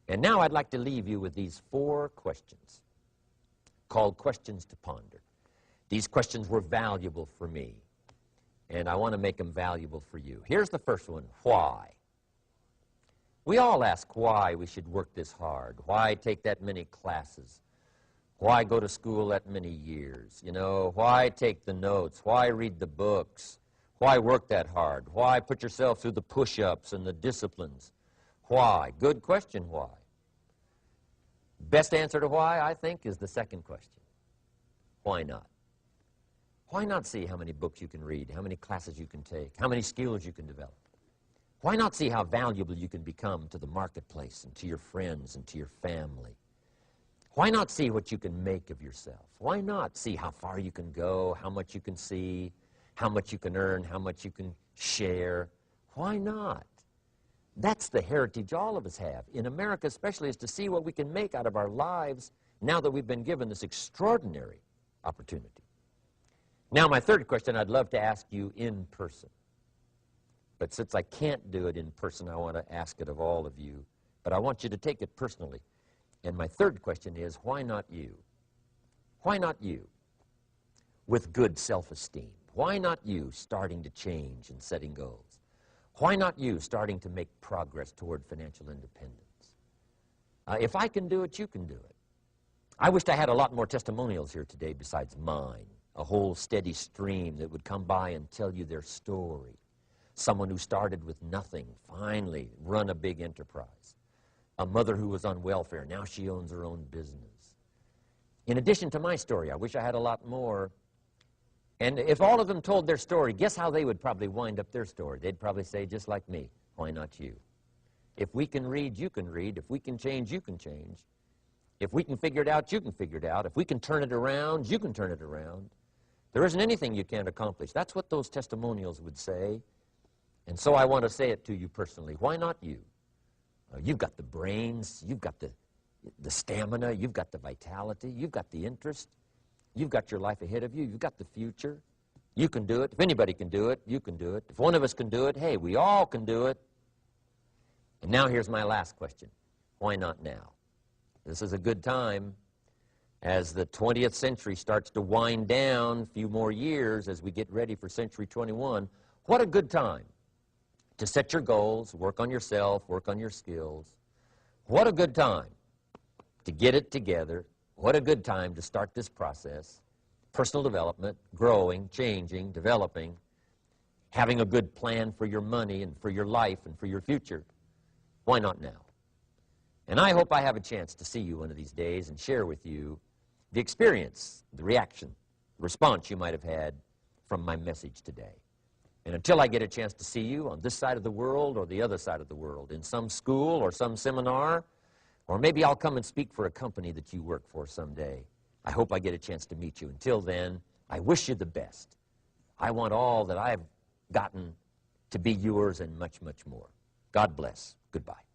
And now I'd like to leave you with these 4 questions called questions to ponder. These questions were valuable for me, and I want to make them valuable for you. Here's the first one: why? We all ask why we should work this hard. Why take that many classes? Why go to school that many years? You know, why take the notes? Why read the books? Why work that hard? Why put yourself through the push-ups and the disciplines? Why? Good question, why? Best answer to why, I think, is the second question. Why not? Why not see how many books you can read, how many classes you can take, how many skills you can develop? Why not see how valuable you can become to the marketplace and to your friends and to your family? Why not see what you can make of yourself? Why not see how far you can go, how much you can see, how much you can earn, how much you can share? Why not? That's the heritage all of us have, in America especially, is to see what we can make out of our lives now that we've been given this extraordinary opportunity. Now, my third question I'd love to ask you in person. But since I can't do it in person, I want to ask it of all of you. But I want you to take it personally. And my third question is, why not you? Why not you with good self-esteem? Why not you starting to change and setting goals? Why not you starting to make progress toward financial independence? If I can do it, you can do it. I wished I had a lot more testimonials here today besides mine. A whole steady stream that would come by and tell you their story. Someone who started with nothing, finally run a big enterprise. A mother who was on welfare, now she owns her own business. In addition to my story, I wish I had a lot more. And if all of them told their story, guess how they would probably wind up their story? They'd probably say, just like me, why not you? If we can read, you can read. If we can change, you can change. If we can figure it out, you can figure it out. If we can turn it around, you can turn it around. There isn't anything you can't accomplish. That's what those testimonials would say. And so I want to say it to you personally. Why not you? You've got the brains, you've got the stamina, you've got the vitality, you've got the interest, you've got your life ahead of you, you've got the future. You can do it. If anybody can do it, you can do it. If one of us can do it, hey, we all can do it. And now here's my last question. Why not now? This is a good time. As the 20th century starts to wind down, a few more years as we get ready for century 21, what a good time to set your goals, work on yourself, work on your skills. What a good time to get it together. What a good time to start this process. Personal development, growing, changing, developing, having a good plan for your money and for your life and for your future. Why not now? And I hope I have a chance to see you one of these days and share with you the experience, the reaction, the response you might have had from my message today. And until I get a chance to see you on this side of the world or the other side of the world, in some school or some seminar, or maybe I'll come and speak for a company that you work for someday, I hope I get a chance to meet you. Until then, I wish you the best. I want all that I've gotten to be yours and much, much more. God bless. Goodbye.